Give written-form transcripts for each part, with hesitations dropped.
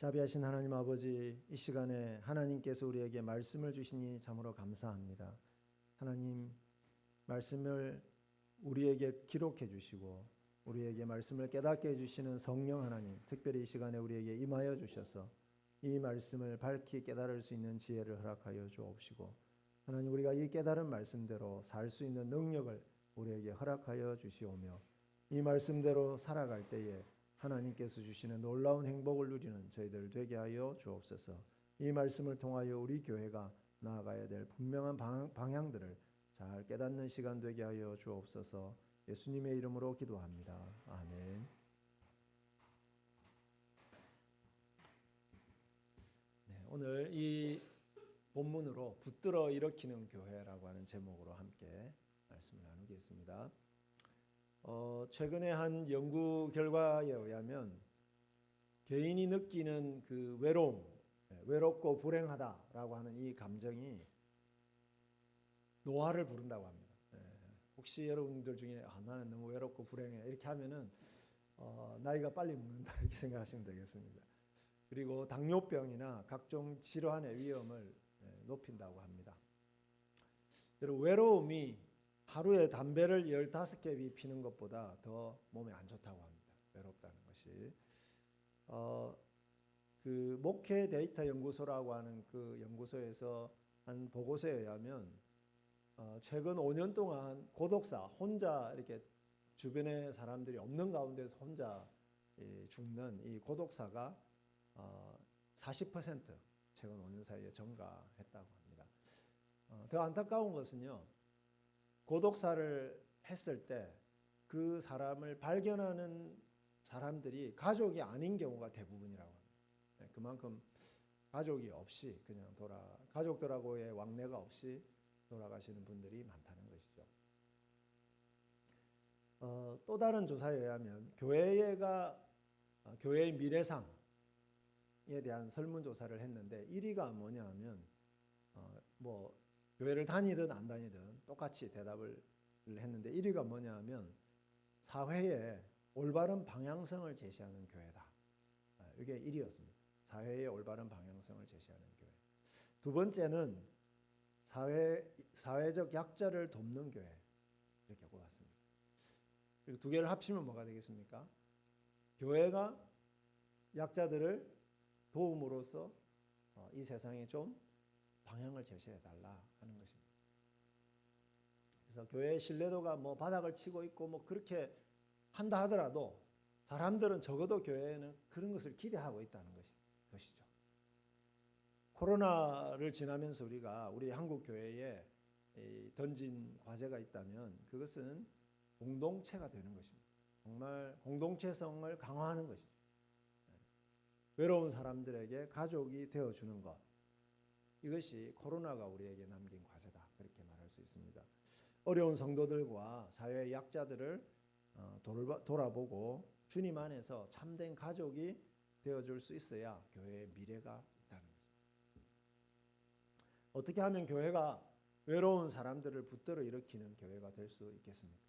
자비하신 하나님 아버지, 이 시간에 하나님께서 우리에게 말씀을 주시니 참으로 감사합니다. 하나님, 말씀을 우리에게 기록해 주시고 우리에게 말씀을 깨닫게 해주시는 성령 하나님, 특별히 이 시간에 우리에게 임하여 주셔서 이 말씀을 밝히 깨달을 수 있는 지혜를 허락하여 주옵시고, 하나님, 우리가 이 깨달은 말씀대로 살 수 있는 능력을 우리에게 허락하여 주시오며, 이 말씀대로 살아갈 때에 하나님께서 주시는 놀라운 행복을 누리는 저희들 되게 하여 주옵소서. 이 말씀을 통하여 우리 교회가 나아가야 될 분명한 방향들을 잘 깨닫는 시간 되게 하여 주옵소서. 예수님의 이름으로 기도합니다. 아멘. 네, 오늘 이 본문으로 붙들어 일으키는 교회라고 하는 제목으로 함께 말씀을 나누겠습니다. 최근에 한 연구 결과에 의하면 개인이 느끼는 그 외롭고 불행하다라고 하는 이 감정이 노화를 부른다고 합니다. 혹시 여러분들 중에 나는 너무 외롭고 불행해 이렇게 하면은 나이가 빨리 먹는다 이렇게 생각하시면 되겠습니다. 그리고 당뇨병이나 각종 질환의 위험을 높인다고 합니다. 여러분, 외로움이 하루에 담배를 15개 피는 것보다 더 몸에 안 좋다고 합니다. 외롭다는 것이. 그 목회 데이터 연구소라고 하는 그 연구소에서 한 보고서에 의하면 최근 5년 동안 고독사, 혼자 이렇게 주변에 사람들이 없는 가운데서 혼자 죽는 이 고독사가 40% 최근 5년 사이에 증가했다고 합니다. 더 안타까운 것은요, 고독사를 했을 때 그 사람을 발견하는 사람들이 가족이 아닌 경우가 대부분이라고 합니다. 그만큼 가족이 없이 그냥 가족들하고의 왕래가 없이 돌아가시는 분들이 많다는 것이죠. 또 다른 조사에 의하면 교회의 미래상에 대한 설문조사를 했는데 1위가 뭐냐 하면 교회를 다니든 안 다니든 똑같이 대답을 했는데 1위가 뭐냐 하면 사회에 올바른 방향성을 제시하는 교회다. 이게 1위였습니다. 사회의 올바른 방향성을 제시하는 교회. 두 번째는 사회적 약자를 돕는 교회 이렇게 꼽았습니다. 그리고 두 개를 합치면 뭐가 되겠습니까? 교회가 약자들을 도움으로써 이 세상에 좀 방향을 제시해 달라 하는 것입니다. 그래서 교회의 신뢰도가 바닥을 치고 있고 그렇게 한다 하더라도 사람들은 적어도 교회에는 그런 것을 기대하고 있다는 것이죠. 코로나를 지나면서 우리 한국 교회에 던진 과제가 있다면 그것은 공동체가 되는 것입니다. 정말 공동체성을 강화하는 것이죠. 외로운 사람들에게 가족이 되어주는 것, 이것이 코로나가 우리에게 남긴 과제다 그렇게 말할 수 있습니다. 어려운 성도들과 사회의 약자들을 돌아보고 주님 안에서 참된 가족이 되어줄 수 있어야 교회의 미래가 있다는 것입니다. 어떻게 하면 교회가 외로운 사람들을 붙들어 일으키는 교회가 될 수 있겠습니까?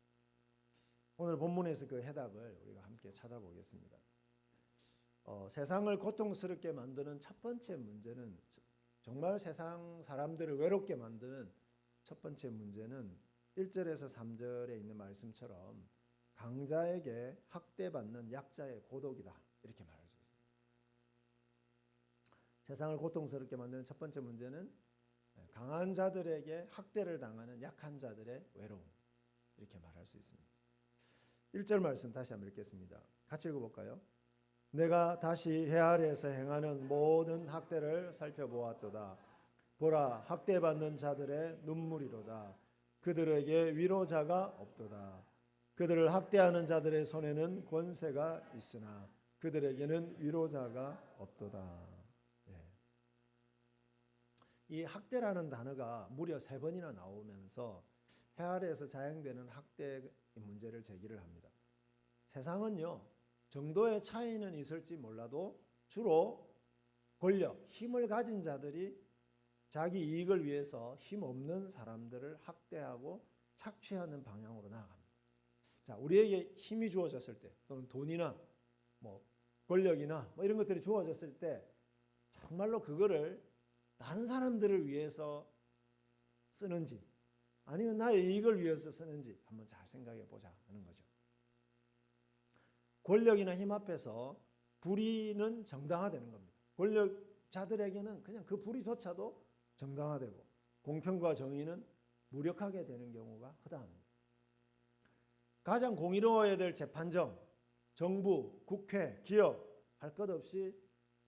오늘 본문에서 그 해답을 우리가 함께 찾아보겠습니다. 세상을 고통스럽게 만드는 첫 번째 문제는, 정말 세상 사람들을 외롭게 만드는 첫 번째 문제는 1절에서 3절에 있는 말씀처럼 강자에게 학대받는 약자의 고독이다 이렇게 말할 수 있습니다. 세상을 고통스럽게 만드는 첫 번째 문제는 강한 자들에게 학대를 당하는 약한 자들의 외로움 이렇게 말할 수 있습니다. 1절 말씀 다시 한번 읽겠습니다. 같이 읽어볼까요? 내가 다시 해 아래에서 행하는 모든 학대를 살펴보았도다. 보라, 학대받는 자들의 눈물이로다. 그들에게 위로자가 없도다. 그들을 학대하는 자들의 손에는 권세가 있으나 그들에게는 위로자가 없도다. 이 학대라는 단어가 무려 3번이나 나오면서 해 아래에서 자행되는 학대 문제를 제기를 합니다. 세상은요, 정도의 차이는 있을지 몰라도 주로 권력, 힘을 가진 자들이 자기 이익을 위해서 힘없는 사람들을 학대하고 착취하는 방향으로 나아갑니다. 자, 우리에게 힘이 주어졌을 때 또는 돈이나 권력이나 뭐 이런 것들이 주어졌을 때 정말로 그거를 다른 사람들을 위해서 쓰는지 아니면 나의 이익을 위해서 쓰는지 한번 잘 생각해 보자 하는 거죠. 권력이나 힘 앞에서 불의는 정당화되는 겁니다. 권력자들에게는 그냥 그 불의조차도 정당화되고 공평과 정의는 무력하게 되는 경우가 허다합니다. 가장 공의로워야 될 재판정, 정부, 국회, 기업 할 것 없이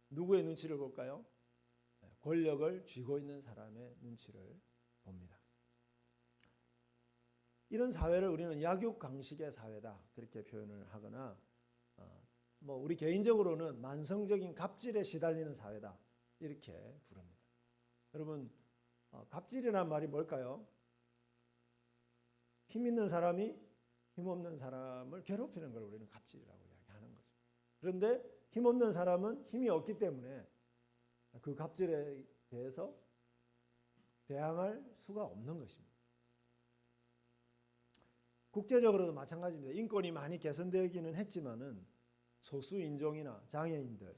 누구의 눈치를 볼까요? 권력을 쥐고 있는 사람의 눈치를 봅니다. 이런 사회를 우리는 약육강식의 사회다 그렇게 표현을 하거나 뭐 우리 개인적으로는 만성적인 갑질에 시달리는 사회다 이렇게 부릅니다. 여러분 갑질이란 말이 뭘까요? 힘 있는 사람이 힘 없는 사람을 괴롭히는 걸 우리는 갑질이라고 이야기하는 거죠. 그런데 힘 없는 사람은 힘이 없기 때문에 그 갑질에 대해서 대항할 수가 없는 것입니다. 국제적으로도 마찬가지입니다. 인권이 많이 개선되기는 했지만은 소수 인종이나 장애인들,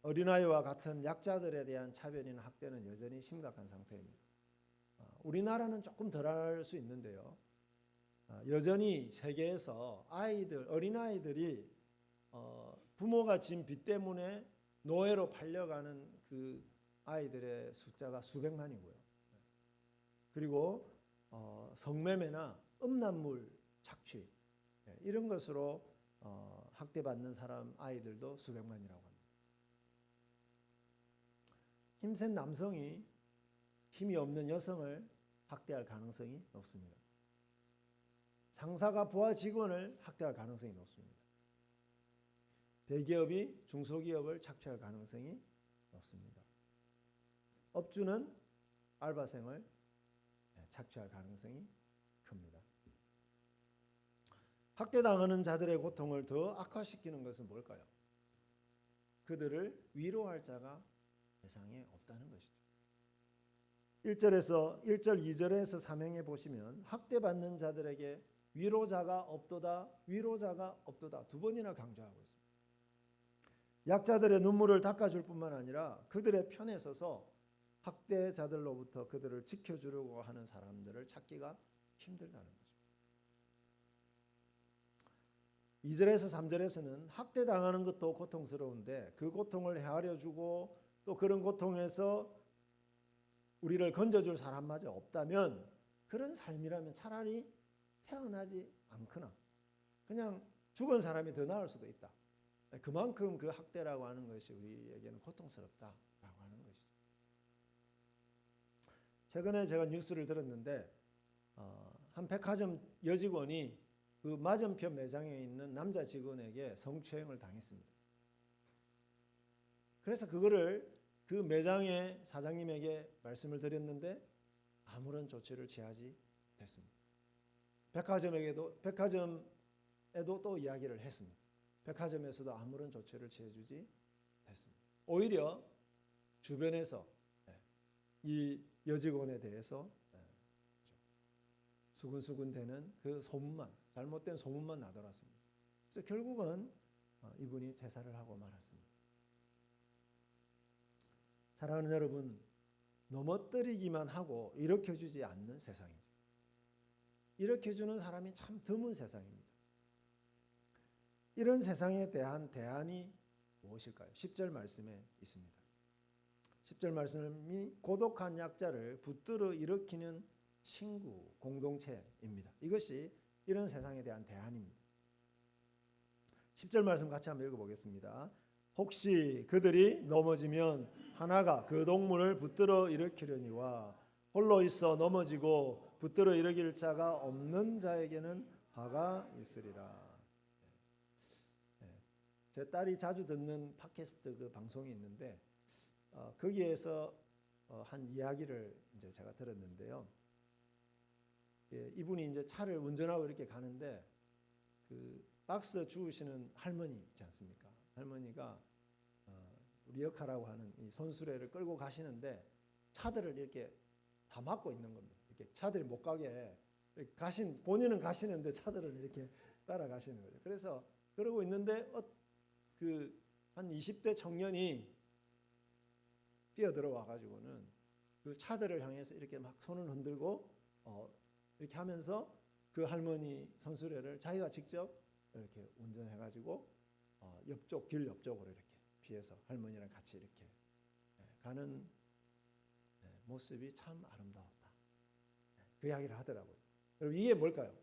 어린아이와 같은 약자들에 대한 차별이나 학대는 여전히 심각한 상태입니다. 우리나라는 조금 덜할 수 있는데요. 여전히 세계에서 어린아이들이 부모가 진 빚 때문에 노예로 팔려가는 그 아이들의 숫자가 수백만이고요. 그리고 성매매나 음란물 착취 이런 것으로 학대받는 사람 아이들도 수백만이라고 합니다. 힘센 남성이 힘이 없는 여성을 학대할 가능성이 높습니다. 상사가 부하 직원을 학대할 가능성이 높습니다. 대기업이 중소기업을 착취할 가능성이 높습니다. 업주는 알바생을 착취할 가능성이 큽니다. 학대당하는 자들의 고통을 더 악화시키는 것은 뭘까요? 그들을 위로할 자가 세상에 없다는 것이죠. 1절, 2절에서 3행에 보시면 학대받는 자들에게 위로자가 없도다 두 번이나 강조하고 있습니다. 약자들의 눈물을 닦아줄 뿐만 아니라 그들의 편에 서서 학대자들로부터 그들을 지켜주려고 하는 사람들을 찾기가 힘들다는 거죠. 2절에서 3절에서는 학대당하는 것도 고통스러운데 그 고통을 헤아려 주고 또 그런 고통에서 우리를 건져줄 사람마저 없다면 그런 삶이라면 차라리 태어나지 않거나 그냥 죽은 사람이 더 나을 수도 있다. 그만큼 그 학대라고 하는 것이 우리에게는 고통스럽다라고 하는 것이죠. 최근에 제가 뉴스를 들었는데 한 백화점 여직원이 그 맞은편 매장에 있는 남자 직원에게 성추행을 당했습니다. 그래서 그거를 그 매장의 사장님에게 말씀을 드렸는데 아무런 조치를 취하지 못했습니다. 백화점에도 또 이야기를 했습니다. 백화점에서도 아무런 조치를 취해주지 못했습니다. 오히려 주변에서 이 여직원에 대해서 수근수근대는 그 소문만, 잘못된 소문만 나돌았습니다. 그래서 결국은 이분이 퇴사를 하고 말았습니다. 사랑하는 여러분, 넘어뜨리기만 하고 일으켜주지 않는 세상이죠. 일으켜주는 사람이 참 드문 세상입니다. 이런 세상에 대한 대안이 무엇일까요? 10절 말씀에 있습니다. 10절 말씀이 고독한 약자를 붙들어 일으키는 친구, 공동체입니다. 이것이 이런 세상에 대한 대안입니다. 10절 말씀 같이 한번 읽어보겠습니다. 혹시 그들이 넘어지면 하나가 그 동물을 붙들어 일으키려니와 홀로 있어 넘어지고 붙들어 일으킬 자가 없는 자에게는 화가 있으리라. 제 딸이 자주 듣는 팟캐스트 그 방송이 있는데 거기에서 한 이야기를 이제 제가 들었는데요. 이분이 이제 차를 운전하고 이렇게 가는데 그 박스 주우시는 할머니 있지 않습니까? 할머니가 리어카라고 하는 이 손수레를 끌고 가시는데 차들을 이렇게 다 막고 있는 겁니다. 이렇게 차들이 못 가게 본인은 가시는데 차들은 이렇게 따라가시는 거죠. 그래서 그러고 있는데 그 한 20대 청년이 뛰어들어와 가지고는 그 차들을 향해서 이렇게 막 손을 흔들고 이렇게 하면서 그 할머니 선수레를 자기가 직접 이렇게 운전해 가지고 옆쪽 길 옆쪽으로 이렇게 피해서 할머니랑 같이 이렇게 가는 모습이 참 아름다웠다. 그 이야기를 하더라고요. 여러분 이게 뭘까요?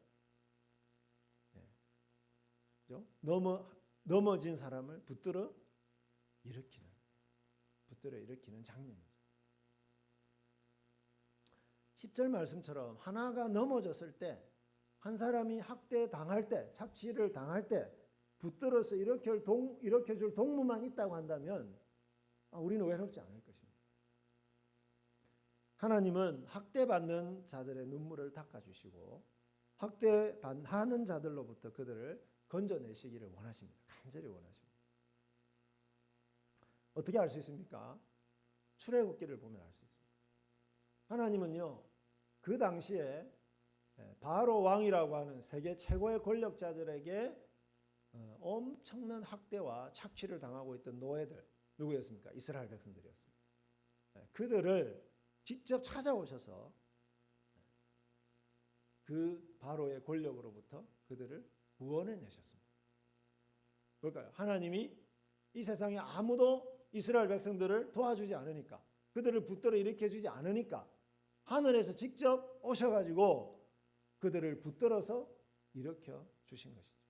그죠? 넘어진 사람을 붙들어 일으키는 장면이죠. 10절 말씀처럼 하나가 넘어졌을 때, 한 사람이 학대당할 때, 착취를 당할 때 붙들어서 일으켜줄 동무만 있다고 한다면 우리는 외롭지 않을 것입니다. 하나님은 학대받는 자들의 눈물을 닦아주시고 학대하는 자들로부터 그들을 건져내시기를 원하십니다. 간절히 원하십니다. 어떻게 알 수 있습니까? 출애굽기를 보면 알 수 있습니다. 하나님은요, 그 당시에 바로 왕이라고 하는 세계 최고의 권력자들에게 엄청난 학대와 착취를 당하고 있던 노예들, 누구였습니까? 이스라엘 백성들이었습니다. 그들을 직접 찾아오셔서 그 바로의 권력으로부터 그들을 구원해 내셨습니다. 뭘까요? 하나님이 이 세상에 아무도 이스라엘 백성들을 도와주지 않으니까, 그들을 붙들어 일으켜주지 않으니까 하늘에서 직접 오셔가지고 그들을 붙들어서 일으켜 주신 것이죠.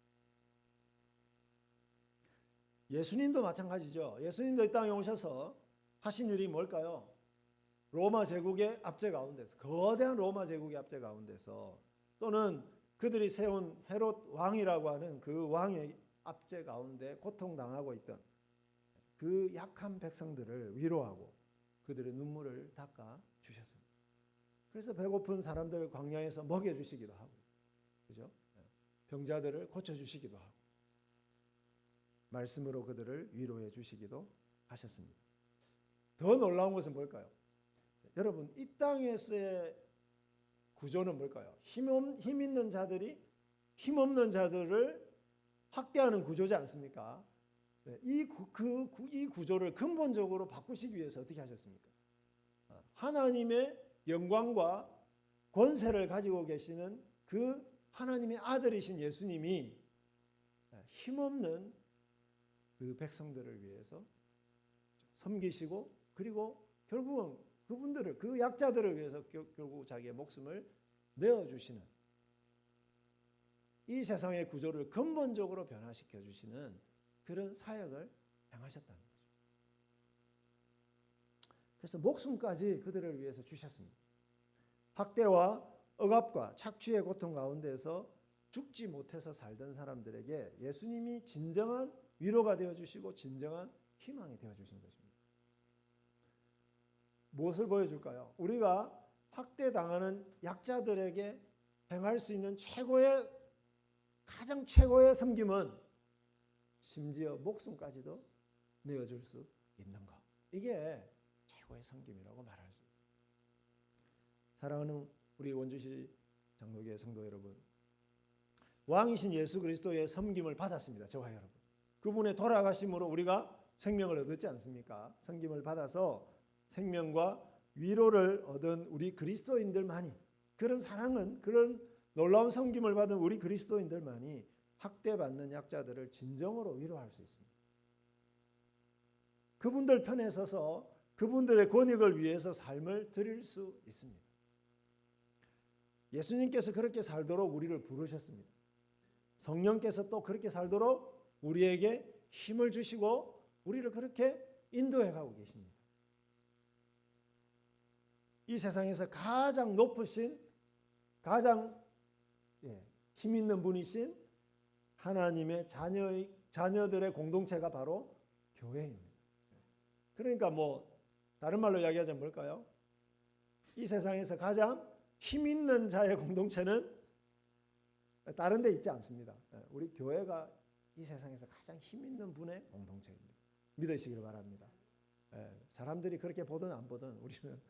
예수님도 마찬가지죠. 예수님도 이 땅에 오셔서 하신 일이 뭘까요? 로마 제국의 압제 가운데서, 거대한 로마 제국의 압제 가운데서, 또는 그들이 세운 헤롯 왕이라고 하는 그 왕의 압제 가운데 고통당하고 있던 그 약한 백성들을 위로하고 그들의 눈물을 닦아 주셨습니다. 그래서 배고픈 사람들 광야에서 먹여주시기도 하고, 그죠? 병자들을 고쳐주시기도 하고, 말씀으로 그들을 위로해 주시기도 하셨습니다. 더 놀라운 것은 뭘까요? 여러분, 이 땅에서의 구조는 뭘까요? 힘 있는 자들이 힘없는 자들을 학대하는 구조지 않습니까? 이 구조를 근본적으로 바꾸시기 위해서 어떻게 하셨습니까? 하나님의 영광과 권세를 가지고 계시는 그 하나님의 아들이신 예수님이 힘없는 그 백성들을 위해서 섬기시고, 그리고 결국은 그분들을, 그 약자들을 위해서 결국 자기의 목숨을 내어주시는, 이 세상의 구조를 근본적으로 변화시켜 주시는 그런 사역을 행하셨다는 거죠. 그래서 목숨까지 그들을 위해서 주셨습니다. 학대와 억압과 착취의 고통 가운데서 죽지 못해서 살던 사람들에게 예수님이 진정한 위로가 되어주시고 진정한 희망이 되어주신 것입니다. 무엇을 보여줄까요? 우리가 학대당하는 약자들에게 행할 수 있는 가장 최고의 섬김은 심지어 목숨까지도 내어줄 수 있는 것. 이게 최고의 섬김이라고 말할 수 있습니다. 사랑하는 우리 원주시 장로교회 성도 여러분, 왕이신 예수 그리스도의 섬김을 받았습니다. 저와 여러분. 그분의 돌아가심으로 우리가 생명을 얻었지 않습니까? 섬김을 받아서 생명과 위로를 얻은 우리 그리스도인들만이, 그런 사랑은, 그런 놀라운 섬김을 받은 우리 그리스도인들만이 학대받는 약자들을 진정으로 위로할 수 있습니다. 그분들 편에 서서 그분들의 권익을 위해서 삶을 드릴 수 있습니다. 예수님께서 그렇게 살도록 우리를 부르셨습니다. 성령께서 또 그렇게 살도록 우리에게 힘을 주시고 우리를 그렇게 인도해 가고 계십니다. 이 세상에서 가장 높으신, 가장 힘 있는 분이신 하나님의 자녀들의 공동체가 바로 교회입니다. 그러니까 다른 말로 이야기하자면 뭘까요? 이 세상에서 가장 힘 있는 자의 공동체는 다른 데 있지 않습니다. 우리 교회가 이 세상에서 가장 힘 있는 분의 공동체입니다. 믿으시길 바랍니다. 사람들이 그렇게 보든 안 보든 우리는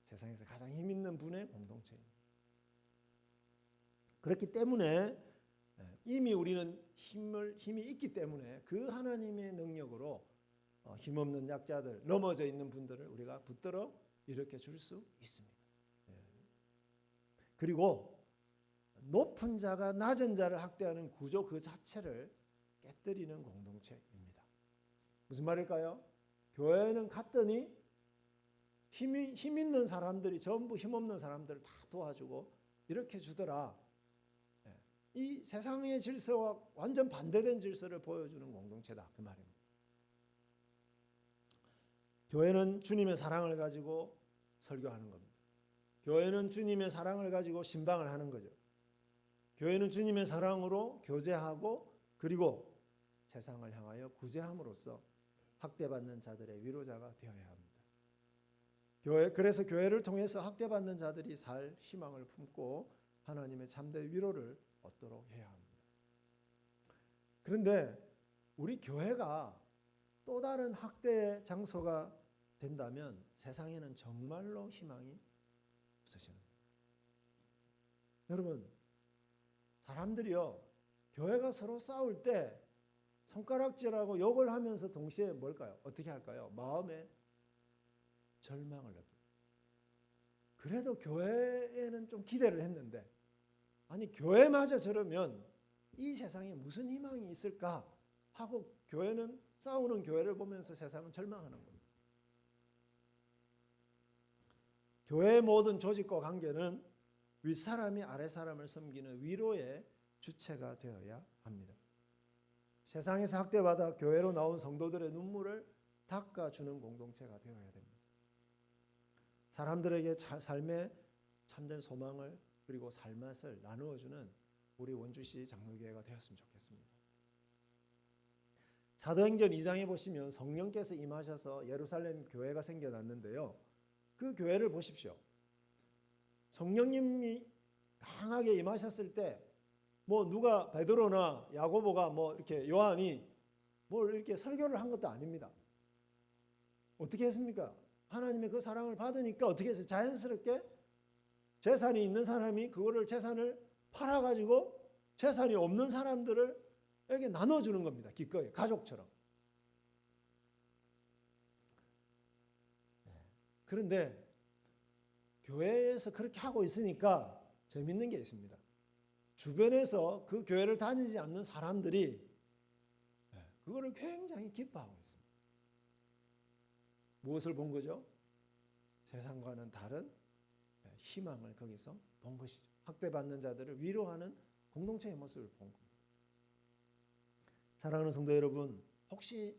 세상에서 가장 힘 있는 분의 공동체입니다. 그렇기 때문에 이미 우리는 힘이 있기 때문에 그 하나님의 능력으로 힘없는 약자들, 넘어져 있는 분들을 우리가 붙들어 일으켜 줄 수 있습니다. 그리고 높은 자가 낮은 자를 학대하는 구조 그 자체를 깨뜨리는 공동체입니다. 무슨 말일까요? 교회는 갔더니 힘 있는 사람들이 전부 힘없는 사람들을 다 도와주고 이렇게 주더라. 이 세상의 질서와 완전 반대된 질서를 보여주는 공동체다, 그 말입니다. 교회는 주님의 사랑을 가지고 설교하는 겁니다. 교회는 주님의 사랑을 가지고 신방을 하는 거죠. 교회는 주님의 사랑으로 교제하고 그리고 세상을 향하여 구제함으로써 학대받는 자들의 위로자가 되어야 합니다. 그래서 교회를 통해서 학대받는 자들이 살 희망을 품고 하나님의 참된 위로를 얻도록 해야 합니다. 그런데 우리 교회가 또 다른 학대의 장소가 된다면 세상에는 정말로 희망이 없어지는 거예요. 여러분, 사람들이요, 교회가 서로 싸울 때 손가락질하고 욕을 하면서 동시에 뭘까요? 어떻게 할까요? 마음에 절망을 느껴요. 그래도 교회에는 좀 기대를 했는데, 아니 교회마저 저러면 이 세상에 무슨 희망이 있을까 하고 교회는 싸우는 교회를 보면서 세상은 절망하는 겁니다. 교회의 모든 조직과 관계는 윗사람이 아랫사람을 섬기는 위로의 주체가 되어야 합니다. 세상에서 학대받아 교회로 나온 성도들의 눈물을 닦아주는 공동체가 되어야 됩니다. 사람들에게 삶의 참된 소망을 그리고 살맛을 나누어주는 우리 원주시 장로교회가 되었으면 좋겠습니다. 사도행전 2장에 보시면 성령께서 임하셔서 예루살렘 교회가 생겨났는데요. 그 교회를 보십시오. 성령님이 강하게 임하셨을 때 뭐 누가 베드로나 야고보가 뭐 이렇게 요한이 뭘 이렇게 설교를 한 것도 아닙니다. 어떻게 했습니까? 하나님의 그 사랑을 받으니까 어떻게 했어요? 자연스럽게 재산이 있는 사람이 그거를 재산을 팔아가지고 재산이 없는 사람들에게 나눠주는 겁니다. 기꺼이 가족처럼. 그런데 교회에서 그렇게 하고 있으니까 재밌는 게 있습니다. 주변에서 그 교회를 다니지 않는 사람들이 그거를 굉장히 기뻐하고 있습니다. 무엇을 본 거죠? 세상과는 다른 희망을 거기서 본 것이죠. 학대받는 자들을 위로하는 공동체의 모습을 본 겁니다. 사랑하는 성도 여러분, 혹시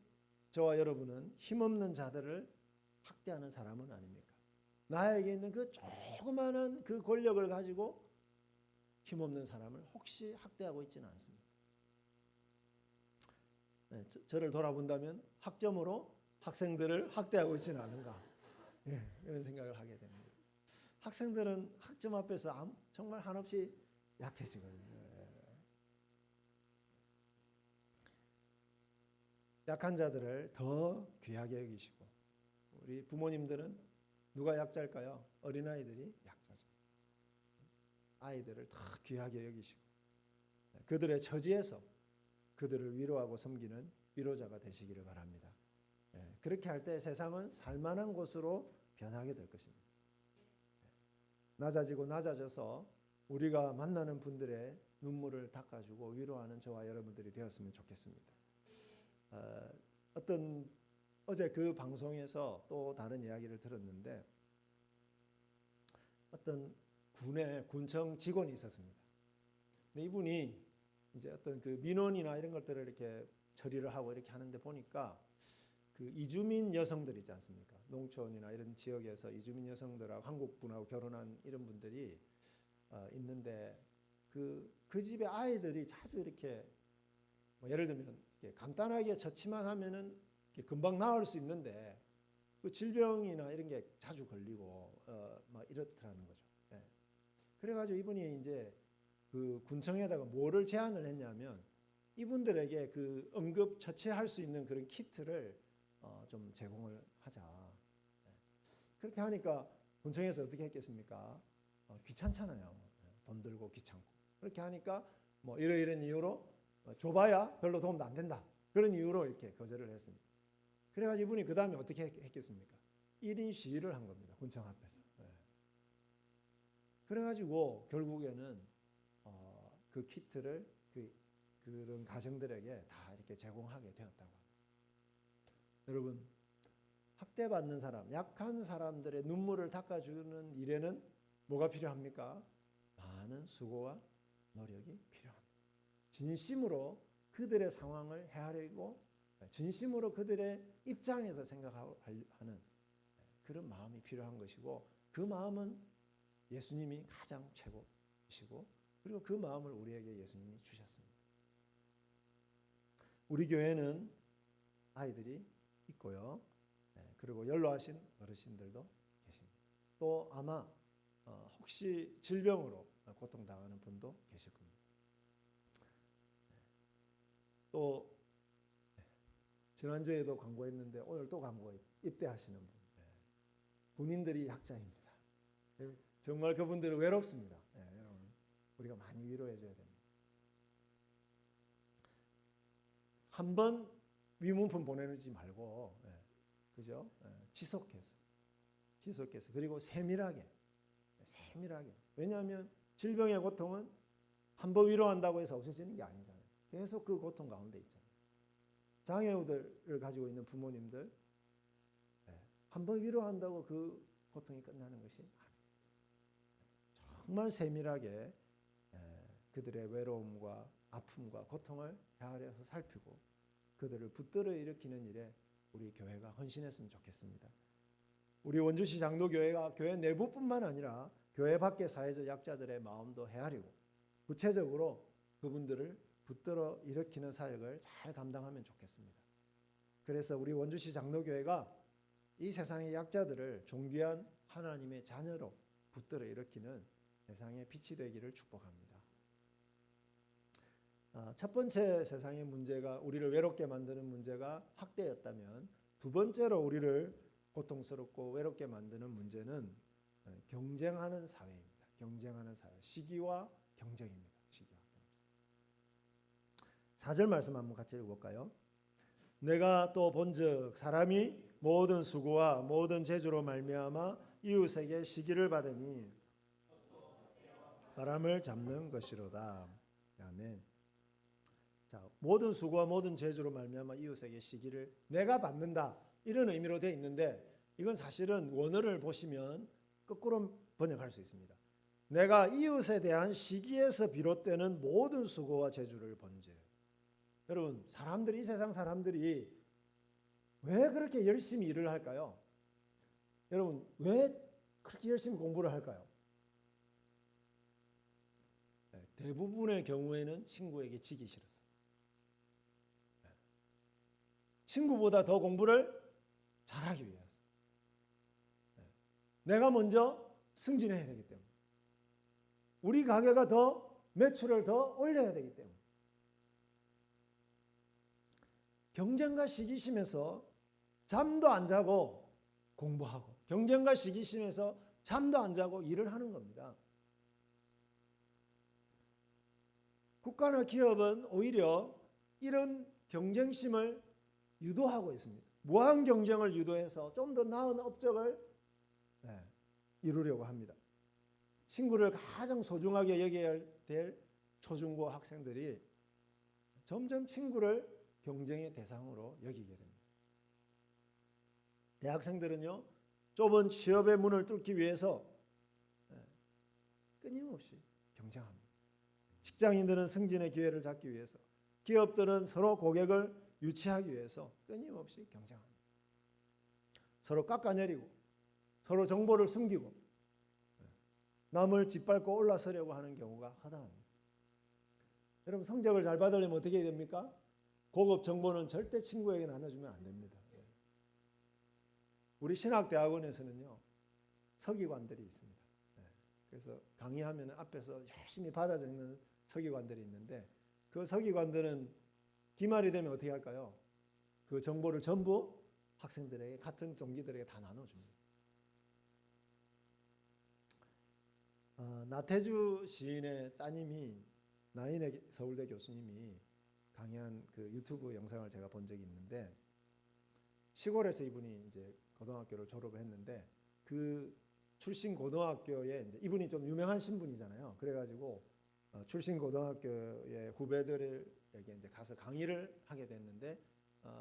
저와 여러분은 힘없는 자들을 학대하는 사람은 아닙니까? 나에게 있는 그 조그마한 그 권력을 가지고 힘없는 사람을 혹시 학대하고 있지는 않습니다. 네, 저를 돌아본다면 학점으로 학생들을 학대하고 있지는 않은가, 이런 생각을 하게 됩니다. 학생들은 학점 앞에서 정말 한없이 약해지거든요. 약한 자들을 더 귀하게 여기시고, 우리 부모님들은 누가 약자일까요? 어린아이들이 약자죠. 아이들을 더 귀하게 여기시고 그들의 처지에서 그들을 위로하고 섬기는 위로자가 되시기를 바랍니다. 그렇게 할 때 세상은 살만한 곳으로 변하게 될 것입니다. 낮아지고 낮아져서 우리가 만나는 분들의 눈물을 닦아주고 위로하는 저와 여러분들이 되었으면 좋겠습니다. 어제 그 방송에서 또 다른 이야기를 들었는데 어떤 군의 군청 직원이 있었습니다. 근데 이분이 이제 어떤 그 민원이나 이런 것들을 이렇게 처리를 하고 이렇게 하는데 보니까 그 이주민 여성들 있지 않습니까? 농촌이나 이런 지역에서 이주민 여성들하고 한국 분하고 결혼한 이런 분들이 있는데 그 집의 아이들이 자주 이렇게 뭐 예를 들면 간단하게 처치만 하면은 금방 나을 수 있는데 그 질병이나 이런 게 자주 걸리고 막 이렇더라는 거죠. 그래가지고 이분이 이제 그 군청에다가 뭐를 제안을 했냐면 이분들에게 그 응급 처치할 수 있는 그런 키트를 좀 제공을 하자. 그렇게 하니까 군청에서 어떻게 했겠습니까? 귀찮잖아요. 돈 들고 귀찮고. 그렇게 하니까 뭐 이런 이유로 줘봐야 별로 도움도 안 된다. 그런 이유로 이렇게 거절을 했습니다. 그래가지고 이분이 그 다음에 어떻게 했겠습니까? 1인 시위를 한 겁니다. 군청 앞에서. 그래가지고 결국에는 그 키트를 그런 가정들에게 다 이렇게 제공하게 되었다고 합니다. 여러분, 학대받는 사람, 약한 사람들의 눈물을 닦아주는 일에는 뭐가 필요합니까? 많은 수고와 노력이 필요합니다. 진심으로 그들의 상황을 헤아리고 진심으로 그들의 입장에서 생각하는 그런 마음이 필요한 것이고, 그 마음은 예수님이 가장 최고이시고, 그리고 그 마음을 우리에게 예수님이 주셨습니다. 우리 교회는 아이들이 있고요. 그리고 연로하신 어르신들도 계십니다. 또 아마 혹시 질병으로 고통당하는 분도 계실 겁니다. 또 지난주에도 광고했는데 오늘 또 광고에 입대하시는 분, 군인들이 약자입니다. 정말 그분들은 외롭습니다. 여러분, 우리가 많이 위로해 줘야 됩니다. 한 번 위문품 보내지 말고, 그죠? 지속해서 그리고 세밀하게. 왜냐하면 질병의 고통은 한 번 위로한다고 해서 없어지는 게 아니잖아요. 계속 그 고통 가운데 있잖아요. 장애우들을 가지고 있는 부모님들, 한 번 위로한다고 그 고통이 끝나는 것이 아니에요. 정말 세밀하게 그들의 외로움과 아픔과 고통을 헤아려서 살피고 그들을 붙들어 일으키는 일에 우리 교회가 헌신했으면 좋겠습니다. 우리 원주시 장로교회가 교회 내부뿐만 아니라 교회 밖의 사회적 약자들의 마음도 헤아리고 구체적으로 그분들을 붙들어 일으키는 사역을 잘 감당하면 좋겠습니다. 그래서 우리 원주시 장로교회가 이 세상의 약자들을 존귀한 하나님의 자녀로 붙들어 일으키는 세상의 빛이 되기를 축복합니다. 첫 번째 세상의 문제가 우리를 외롭게 만드는 문제가 학대였다면, 두 번째로 우리를 고통스럽고 외롭게 만드는 문제는 경쟁하는 사회입니다. 경쟁하는 사회, 시기와 경쟁입니다. 시기와 경쟁. 4절 말씀 한번 같이 읽어볼까요? 내가 또 본즉 사람이 모든 수고와 모든 재주로 말미암아 이웃에게 시기를 받으니 바람을 잡는 것이로다. 아멘. 자, 모든 수고와 모든 재주로 말미암아 이웃에게 시기를 내가 받는다, 이런 의미로 되어 있는데, 이건 사실은 원어를 보시면 거꾸로 번역할 수 있습니다. 내가 이웃에 대한 시기에서 비롯되는 모든 수고와 재주를 번제. 여러분, 이 세상 사람들이 왜 그렇게 열심히 일을 할까요? 여러분, 왜 그렇게 열심히 공부를 할까요? 대부분의 경우에는 친구에게 지기 싫어서. 친구보다 더 공부를 잘하기 위해서. 내가 먼저 승진해야 되기 때문에. 우리 가게가 더 매출을 더 올려야 되기 때문에. 경쟁과 시기심에서 잠도 안 자고 공부하고, 경쟁과 시기심에서 잠도 안 자고 일을 하는 겁니다. 국가나 기업은 오히려 이런 경쟁심을 유도하고 있습니다. 무한 경쟁을 유도해서 좀 더 나은 업적을 이루려고 합니다. 친구를 가장 소중하게 여겨야 될 초중고 학생들이 점점 친구를 경쟁의 대상으로 여기게 됩니다. 대학생들은요, 좁은 취업의 문을 뚫기 위해서 끊임없이 경쟁합니다. 직장인들은 승진의 기회를 잡기 위해서, 기업들은 서로 고객을 유치하기 위해서 끊임없이 경쟁합니다. 서로 깎아내리고 서로 정보를 숨기고 남을 짓밟고 올라서려고 하는 경우가 허다합니다. 여러분, 성적을 잘 받으려면 어떻게 해야 됩니까? 고급 정보는 절대 친구에게 나눠주면 안 됩니다. 우리 신학대학원에서는요, 서기관들이 있습니다. 그래서 강의하면 앞에서 열심히 받아 적는 서기관들이 있는데, 그 서기관들은 기말이 되면 어떻게 할까요? 그 정보를 전부 학생들에게, 같은 동기들에게 다 나눠줍니다. 나태주 시인의 따님이, 나인의 서울대 교수님이 강의한 그 유튜브 영상을 제가 본 적이 있는데, 시골에서 이분이 이제 고등학교를 졸업을 했는데 그 출신 고등학교에 이제 이분이 좀 유명한 신분이잖아요. 그래가지고 출신 고등학교의 후배들에게 이제 가서 강의를 하게 됐는데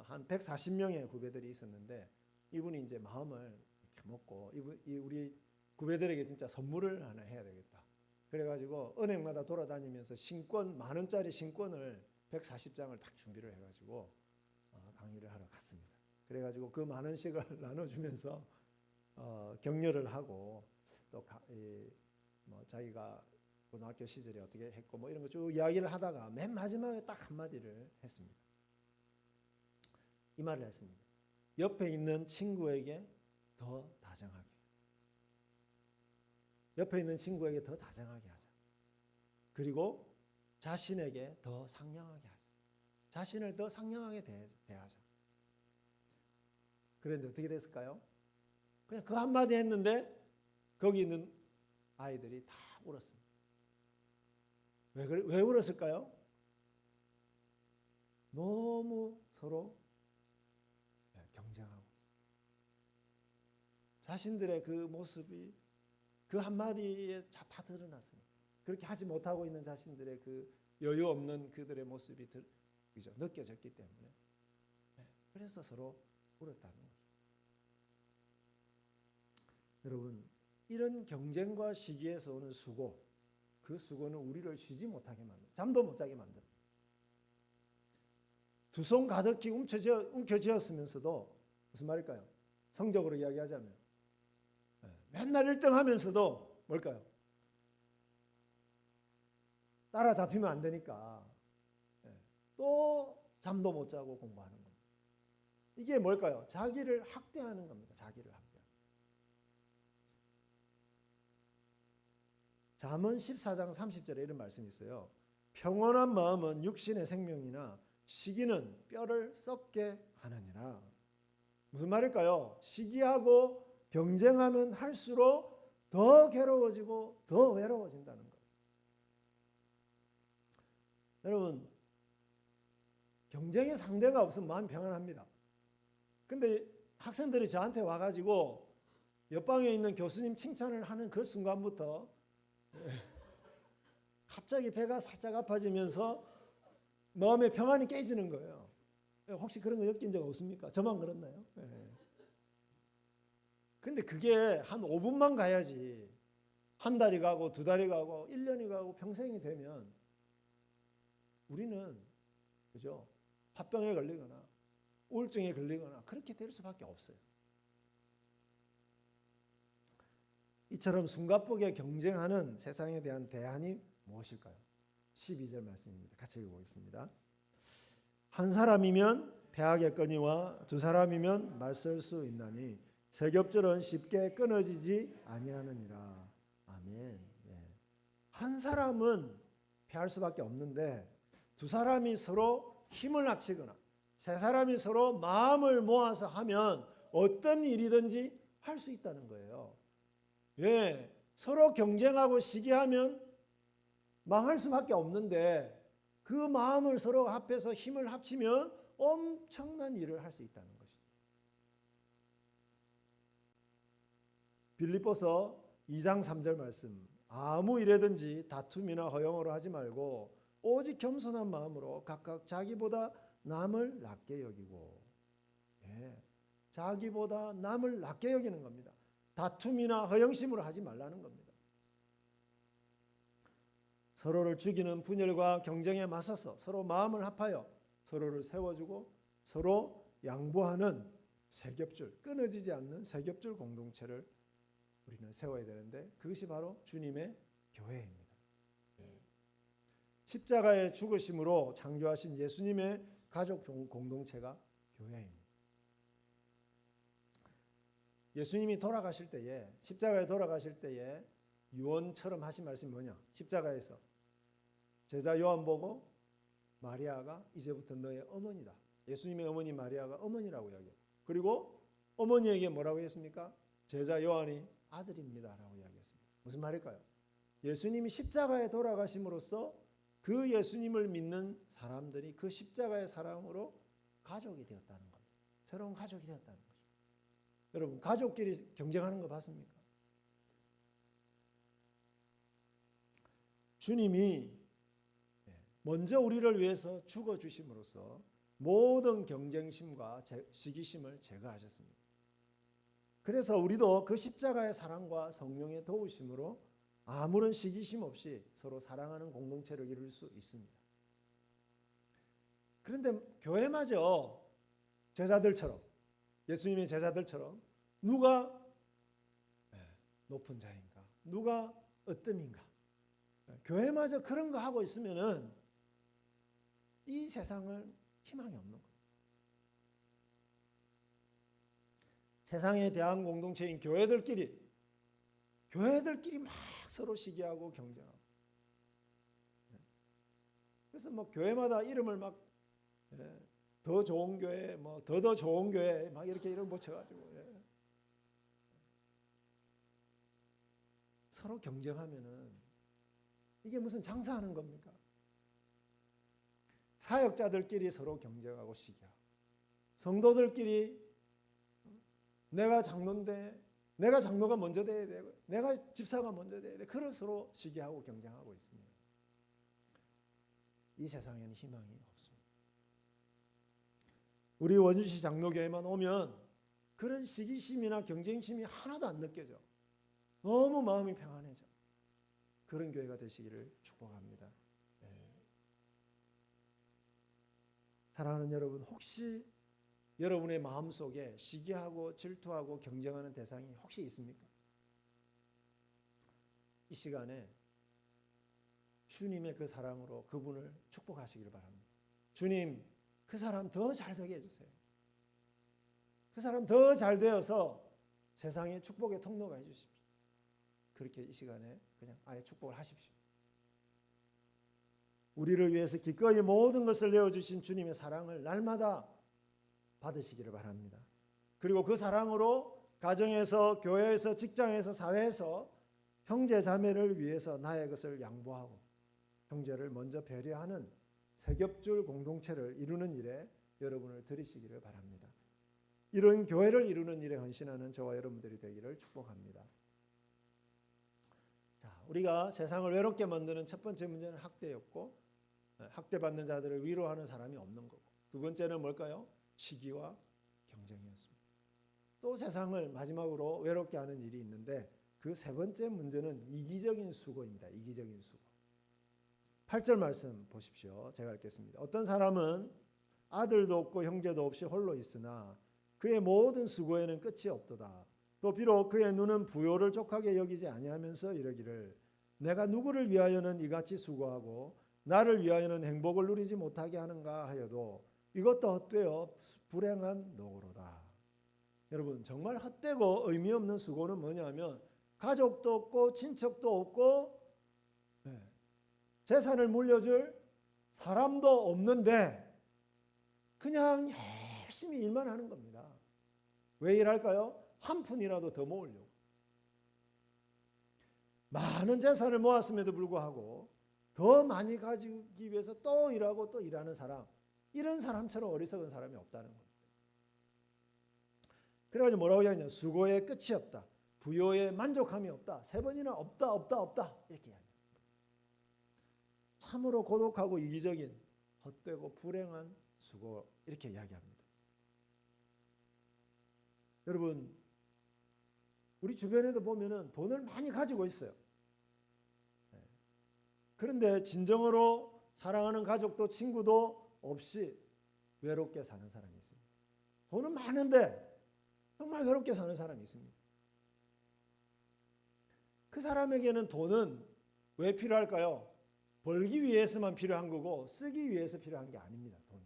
한 140명의 후배들이 있었는데 이분이 이제 마음을 이렇게 먹고 우리 후배들에게 진짜 선물을 하나 해야 되겠다. 그래가지고 은행마다 돌아다니면서 신권 10,000원짜리 신권을 140장을 딱 준비를 해가지고 강의를 하러 갔습니다. 그래가지고 그 10,000원씩을 나눠주면서 격려를 하고 또 뭐 자기가 고등학교 시절에 어떻게 했고 뭐 이런 거 쭉 이야기를 하다가 맨 마지막에 딱 한마디를 했습니다. 이 말을 했습니다. 옆에 있는 친구에게 더 다정하게. 옆에 있는 친구에게 더 다정하게 하자. 그리고 자신에게 더 상냥하게 하자. 자신을 더 상냥하게 대하자. 그런데 어떻게 됐을까요? 그냥 그 한마디 했는데 거기 있는 아이들이 다 울었습니다. 왜 울었을까요? 너무 서로 경쟁하고 자신들의 그 모습이 그 한마디에 다 드러났습니다. 그렇게 하지 못하고 있는 자신들의 그 여유 없는 그들의 모습이 그죠? 느껴졌기 때문에 그래서 서로 울었다는 거죠. 여러분, 이런 경쟁과 시기에서 오는 수고, 그 수고는 우리를 쉬지 못하게 만들어요. 잠도 못 자게 만들어요. 두 손 가득히 움켜쥐었으면서도 무슨 말일까요? 성적으로 이야기하자면 맨날 1등 하면서도 뭘까요? 따라잡히면 안 되니까 또 잠도 못 자고 공부하는 겁니다. 이게 뭘까요? 자기를 학대하는 겁니다. 자기를 학대하는. 잠언 14장 30절에 이런 말씀이 있어요. 평온한 마음은 육신의 생명이나 시기는 뼈를 썩게 하느니라. 무슨 말일까요? 시기하고 경쟁하면 할수록 더 괴로워지고 더 외로워진다는 거예요. 여러분, 경쟁의 상대가 없으면 마음이 평안합니다. 근데 학생들이 저한테 와가지고 옆방에 있는 교수님 칭찬을 하는 그 순간부터 갑자기 배가 살짝 아파지면서 마음의 평안이 깨지는 거예요. 혹시 그런 거 느낀 적 없습니까? 저만 그렇나요? 근데 그게 한 5분만 가야지 한 달이 가고 2달이 가고 1년이 가고 평생이 되면 우리는 그죠? 화병에 걸리거나 우울증에 걸리거나 그렇게 될 수밖에 없어요. 이처럼 숨가쁘게 경쟁하는 세상에 대한 대안이 무엇일까요? 12절 말씀입니다. 같이 읽어보겠습니다. 한 사람이면 패하겠거니와 두 사람이면 맞설 수 있나니 세 겹줄은 쉽게 끊어지지 아니하느니라. 아멘. 한 사람은 패할 수밖에 없는데 두 사람이 서로 힘을 합치거나 세 사람이 서로 마음을 모아서 하면 어떤 일이든지 할 수 있다는 거예요. 서로 경쟁하고 시기하면 망할 수밖에 없는데 그 마음을 서로 합해서 힘을 합치면 엄청난 일을 할 수 있다는 것이죠. 빌립보서 2장 3절 말씀. 아무 일에든지 다툼이나 허영으로 하지 말고 오직 겸손한 마음으로 각각 자기보다 남을 낮게 여기고 자기보다 남을 낮게 여기는 겁니다. 다툼이나 허영심으로 하지 말라는 겁니다. 서로를 죽이는 분열과 경쟁에 맞서서 서로 마음을 합하여 서로를 세워주고 서로 양보하는 세 겹줄, 끊어지지 않는 세 겹줄 공동체를 우리는 세워야 되는데 그것이 바로 주님의 교회입니다. 십자가의 죽으심으로 창조하신 예수님의 가족 공동체가 교회입니다. 예수님이 돌아가실 때에 십자가에 돌아가실 때에 유언처럼 하신 말씀이 뭐냐? 십자가에서 제자 요한 보고 마리아가 이제부터 너의 어머니다. 예수님의 어머니 마리아가 어머니라고 이야기해요. 그리고 어머니에게 뭐라고 했습니까? 제자 요한이 아들입니다라고 이야기했습니다. 무슨 말일까요? 예수님이 십자가에 돌아가심으로써 그 예수님을 믿는 사람들이 그 십자가의 사랑으로 가족이 되었다는 겁니다. 새로운 가족이 되었다는 거죠. 여러분, 가족끼리 경쟁하는 거 봤습니까? 주님이 먼저 우리를 위해서 죽어주심으로써 모든 경쟁심과 시기심을 제거하셨습니다. 그래서 우리도 그 십자가의 사랑과 성령의 도우심으로 아무런 시기심 없이 서로 사랑하는 공동체를 이룰 수 있습니다. 그런데 교회마저 제자들처럼, 예수님의 제자들처럼 누가 높은 자인가, 누가 으뜸인가, 교회마저 그런 거 하고 있으면은 이 세상을 희망이 없는 거예요. 세상에 대한 공동체인 교회들끼리 막 서로 시기하고 경쟁하고. 그래서 뭐 교회마다 이름을 막 더 좋은 교회, 뭐 더 좋은 교회 막 이렇게 이름 붙여가지고 서로 경쟁하면은 이게 무슨 장사하는 겁니까? 사역자들끼리 서로 경쟁하고 시기하고, 성도들끼리 내가 장로인데 내가 장로가 먼저 돼야 되고 내가 집사가 먼저 돼야 돼. 그걸 서로 시기하고 경쟁하고 있습니다. 이 세상에는 희망이 없습니다. 우리 원주시 장로교회만 오면 그런 시기심이나 경쟁심이 하나도 안 느껴져. 너무 마음이 평안해져. 그런 교회가 되시기를 축복합니다. 사랑하는 여러분, 혹시 여러분의 마음속에 시기하고 질투하고 경쟁하는 대상이 혹시 있습니까? 이 시간에 주님의 그 사랑으로 그분을 축복하시기를 바랍니다. 주님, 그 사람 더 잘되게 해주세요. 그 사람 더 잘되어서 세상의 축복의 통로가 해주십시오. 그렇게 이 시간에 그냥 아예 축복을 하십시오. 우리를 위해서 기꺼이 모든 것을 내어주신 주님의 사랑을 날마다 받으시기를 바랍니다. 그리고 그 사랑으로 가정에서, 교회에서, 직장에서, 사회에서 형제 자매를 위해서 나의 것을 양보하고 형제를 먼저 배려하는 세겹줄 공동체를 이루는 일에 여러분을 들이시기를 바랍니다. 이런 교회를 이루는 일에 헌신하는 저와 여러분들이 되기를 축복합니다. 자, 우리가 세상을 외롭게 만드는 첫 번째 문제는 학대였고, 학대받는 자들을 위로하는 사람이 없는 거고, 두 번째는 뭘까요? 시기와 경쟁이었습니다. 또 세상을 마지막으로 외롭게 하는 일이 있는데, 그 세 번째 문제는 이기적인 수고입니다. 이기적인 수고. 8절 말씀 보십시오. 제가 읽겠습니다. 어떤 사람은 아들도 없고 형제도 없이 홀로 있으나 그의 모든 수고에는 끝이 없도다. 또 비록 그의 눈은 부요를 족하게 여기지 아니하면서 이르기를 내가 누구를 위하여는 이같이 수고하고 나를 위하여는 행복을 누리지 못하게 하는가 하여도 이것도 헛되어 불행한 노고로다. 여러분, 정말 헛되고 의미 없는 수고는 뭐냐면 가족도 없고 친척도 없고 재산을 물려줄 사람도 없는데 그냥 열심히 일만 하는 겁니다. 왜 일할까요? 한 푼이라도 더 모으려고. 많은 재산을 모았음에도 불구하고 더 많이 가지기 위해서 또 일하고 또 일하는 사람, 이런 사람처럼 어리석은 사람이 없다는 겁니다. 그래가지고 뭐라고 하냐? 수고의 끝이 없다. 부요의 만족함이 없다. 세 번이나 없다 이렇게 이야기합니다. 참으로 고독하고 이기적인 헛되고 불행한 수고, 이렇게 이야기합니다. 여러분, 우리 주변에도 보면은 돈을 많이 가지고 있어요. 그런데 진정으로 사랑하는 가족도 친구도 없이 외롭게 사는 사람이 있습니다. 돈은 많은데 정말 외롭게 사는 사람이 있습니다. 그 사람에게는 돈은 왜 필요할까요? 벌기 위해서만 필요한 거고 쓰기 위해서 필요한 게 아닙니다. 돈이.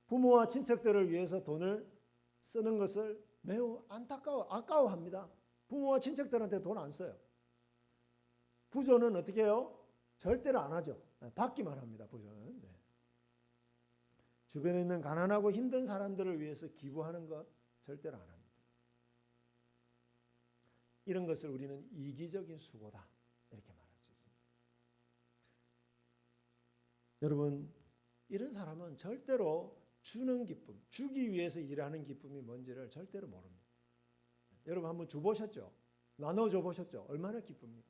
부모와 친척들을 위해서 돈을 쓰는 것을 매우 아까워합니다. 부모와 친척들한테 돈 안 써요. 부조는 어떻게 해요? 절대로 안 하죠. 받기만 합니다. 부조는. 주변에 있는 가난하고 힘든 사람들을 위해서 기부하는 것 절대로 안 합니다. 이런 것을 우리는 이기적인 수고다, 이렇게 말합니다. 여러분, 이런 사람은 절대로 주는 기쁨, 주기 위해서 일하는 기쁨이 뭔지를 절대로 모릅니다. 여러분 한번 줘보셨죠? 나눠줘 보셨죠? 얼마나 기쁩니까?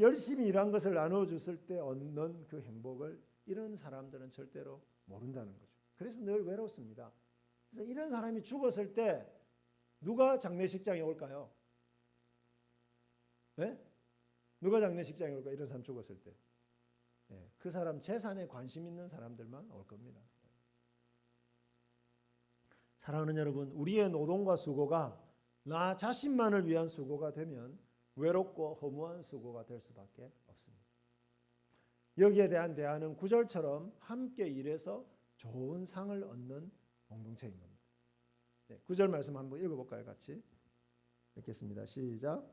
열심히 일한 것을 나눠줬을 때 얻는 그 행복을 이런 사람들은 절대로 모른다는 거죠. 그래서 늘 외롭습니다. 그래서 이런 사람이 죽었을 때 누가 장례식장에 올까요? 네? 누가 장례식장에 올까? 이런 사람 죽었을 때. 네, 그 사람 재산에 관심 있는 사람들만 올 겁니다. 사랑하는 여러분, 우리의 노동과 수고가 나 자신만을 위한 수고가 되면 외롭고 허무한 수고가 될 수밖에 없습니다. 여기에 대한 대안은 9절처럼 함께 일해서 좋은 상을 얻는 공동체인 겁니다. 네, 9절 말씀 한번 읽어볼까요? 같이 읽겠습니다. 시작.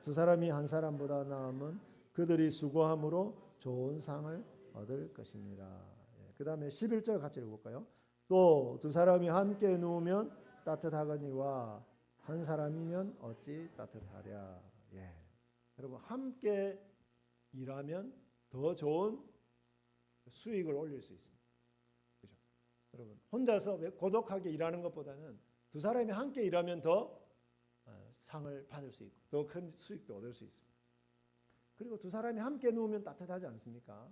두 사람이 한 사람보다 나으면 그들이 수고함으로 좋은 상을 얻을 것이니라. 그 다음에 11절 같이 읽어볼까요? 또 두 사람이 함께 누우면 따뜻하거니와 한 사람이면 어찌 따뜻하랴. 예. 여러분 함께 일하면 더 좋은 수익을 올릴 수 있습니다. 그죠? 여러분 혼자서 고독하게 일하는 것보다는 두 사람이 함께 일하면 더 상을 받을 수 있고 더 큰 수익도 얻을 수 있습니다. 그리고 두 사람이 함께 누우면 따뜻하지 않습니까?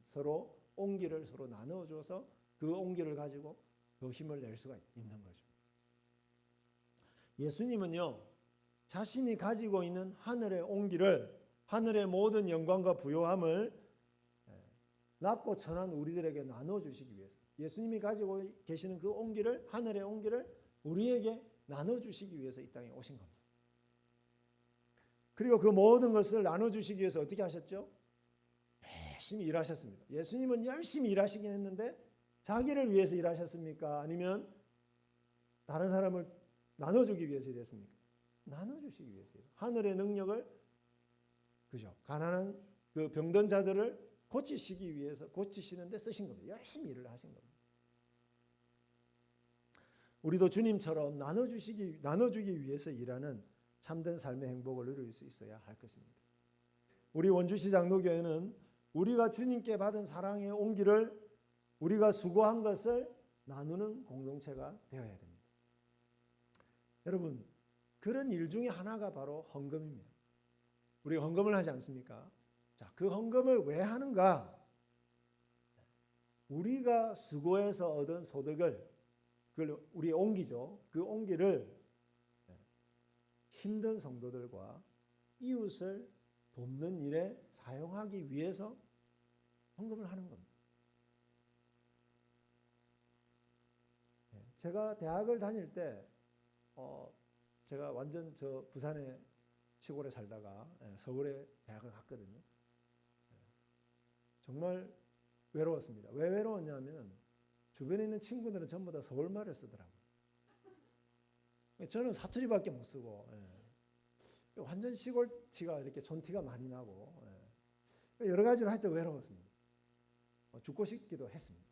서로 온기를 서로 나눠줘서 그 온기를 가지고 더 힘을 낼 수가 있는 거죠. 예수님은요, 자신이 가지고 있는 하늘의 온기를, 하늘의 모든 영광과 부요함을 낮고 천한 우리들에게 나눠주시기 위해서, 예수님이 가지고 계시는 그 온기를, 하늘의 온기를 우리에게 나눠주시기 위해서 이 땅에 오신 겁니다. 그리고 그 모든 것을 나눠주시기 위해서 어떻게 하셨죠? 열심히 일하셨습니다. 예수님은 열심히 일하시긴 했는데 자기를 위해서 일하셨습니까? 아니면 다른 사람을 나눠주기 위해서 일했습니까? 나눠주시기 위해서. 하늘의 능력을, 그죠? 가난한 그 병든 자들을 고치시기 위해서, 고치시는데 쓰신 겁니다. 열심히 일을 하신 겁니다. 우리도 주님처럼 나눠주기 위해서 일하는 참된 삶의 행복을 누릴 수 있어야 할 것입니다. 우리 원주시 장로교회는 우리가 주님께 받은 사랑의 온기를, 우리가 수고한 것을 나누는 공동체가 되어야 됩니다. 여러분, 그런 일 중에 하나가 바로 헌금입니다. 우리가 헌금을 하지 않습니까? 자, 그 헌금을 왜 하는가? 우리가 수고해서 얻은 소득을, 그걸 우리의 온기죠. 그 온기를 힘든 성도들과 이웃을 돕는 일에 사용하기 위해서 헌금을 하는 겁니다. 제가 대학을 다닐 때 제가 완전 저 부산의 시골에 살다가 서울에 대학을 갔거든요. 정말 외로웠습니다. 왜 외로웠냐면 주변에 있는 친구들은 전부 다 서울말을 쓰더라고요. 저는 사투리밖에 못 쓰고 완전 시골 티가 이렇게 촌티가 많이 나고 여러 가지로 할 때 외로웠습니다. 죽고 싶기도 했습니다.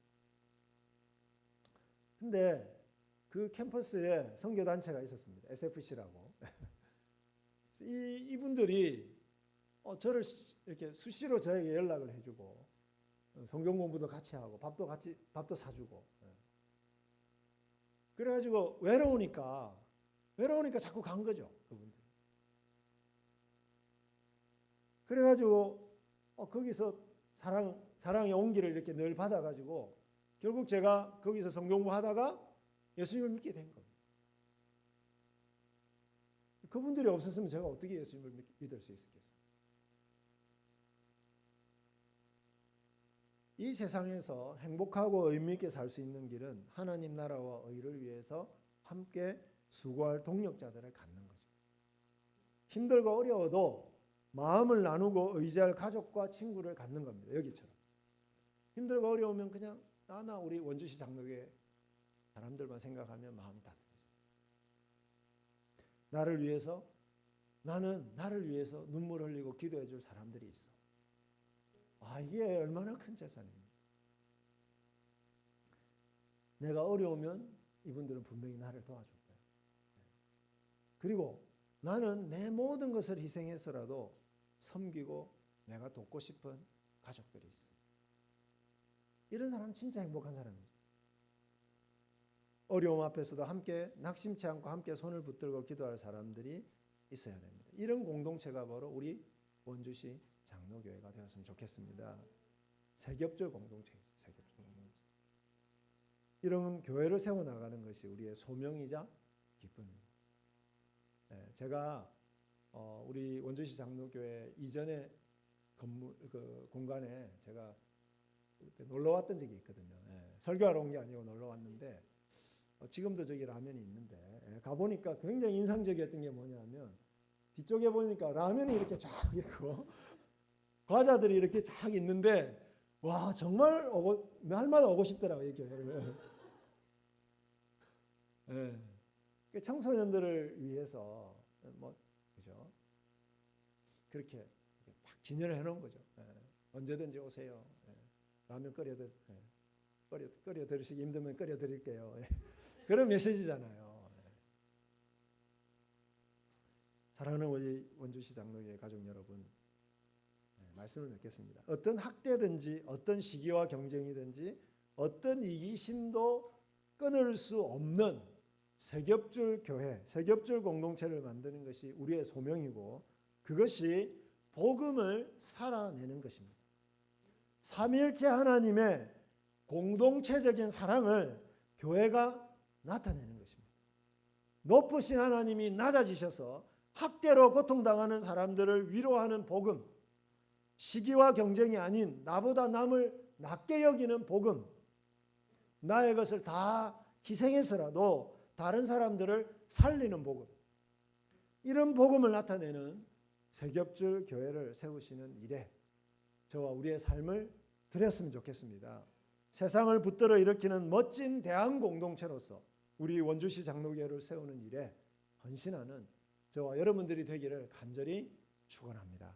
근데 그 캠퍼스에 선교단체가 있었습니다. SFC라고. 이분들이 저를 이렇게 수시로 저에게 연락을 해주고 성경 공부도 같이 하고 밥도 사주고. 그래가지고 외로우니까 자꾸 간 거죠, 그분들. 그래가지고 거기서 사랑의 온기를 이렇게 늘 받아가지고 결국 제가 거기서 성경 공부하다가 예수님을 믿게 된 겁니다. 그분들이 없었으면 제가 어떻게 예수님을 믿을 수 있었겠어요? 이 세상에서 행복하고 의미 있게 살 수 있는 길은 하나님 나라와 의를 위해서 함께 수고할 동력자들을 갖는 거죠. 힘들고 어려워도 마음을 나누고 의지할 가족과 친구를 갖는 겁니다. 여기처럼. 힘들고 어려우면 그냥 나나 우리 원주시 장로교회 사람들만 생각하면 마음이 따뜻해져요. 나를 위해서 눈물 흘리고 기도해 줄 사람들이 있어. 이게 얼마나 큰 재산입니까? 내가 어려우면 이분들은 분명히 나를 도와줄 거예요. 그리고 나는 내 모든 것을 희생해서라도 섬기고 내가 돕고 싶은 가족들이 있어. 이런 사람은 진짜 행복한 사람이죠. 어려움 앞에서도 함께 낙심치 않고 함께 손을 붙들고 기도할 사람들이 있어야 됩니다. 이런 공동체가 바로 우리 원주시 장로교회가 되었으면 좋겠습니다. 세겹줄 공동체이죠. 세겹줄 공동체. 이런 교회를 세워나가는 것이 우리의 소명이자 기쁨입니다. 제가 우리 원주시 장로교회 이전에 건물 그 공간에 제가 놀러 왔던 적이 있거든요. 설교하러 온 게 아니고 놀러 왔는데 지금도 저기 라면이 있는데 가보니까 굉장히 인상적이었던 게 뭐냐면 뒤쪽에 보니까 라면이 이렇게 쫙 있고 과자들이 이렇게 쫙 있는데 와 정말 날마다 오고 싶더라고요 이 교회를. 청소년들을 위해서 뭐 그죠? 그렇게 딱 진열을 해놓은 거죠. 언제든지 오세요. 라면 끓여 드시기 힘들면 끓여 드릴게요. 그런 메시지잖아요. 사랑하는 우리 원주시 장로교회 가족 여러분, 말씀을 맺겠습니다. 어떤 학대든지 어떤 시기와 경쟁이든지 어떤 이기심도 끊을 수 없는 세겹줄 교회, 세겹줄 공동체를 만드는 것이 우리의 소명이고 그것이 복음을 살아내는 것입니다. 삼위일체 하나님의 공동체적인 사랑을 교회가 나타내는 것입니다. 높으신 하나님이 낮아지셔서 학대로 고통당하는 사람들을 위로하는 복음, 시기와 경쟁이 아닌 나보다 남을 낮게 여기는 복음, 나의 것을 다 희생해서라도 다른 사람들을 살리는 복음, 이런 복음을 나타내는 세겹줄 교회를 세우시는 일에 저와 우리의 삶을 드렸으면 좋겠습니다. 세상을 붙들어 일으키는 멋진 대한 공동체로서 우리 원주시 장로교회를 세우는 일에 헌신하는 저와 여러분들이 되기를 간절히 축원합니다.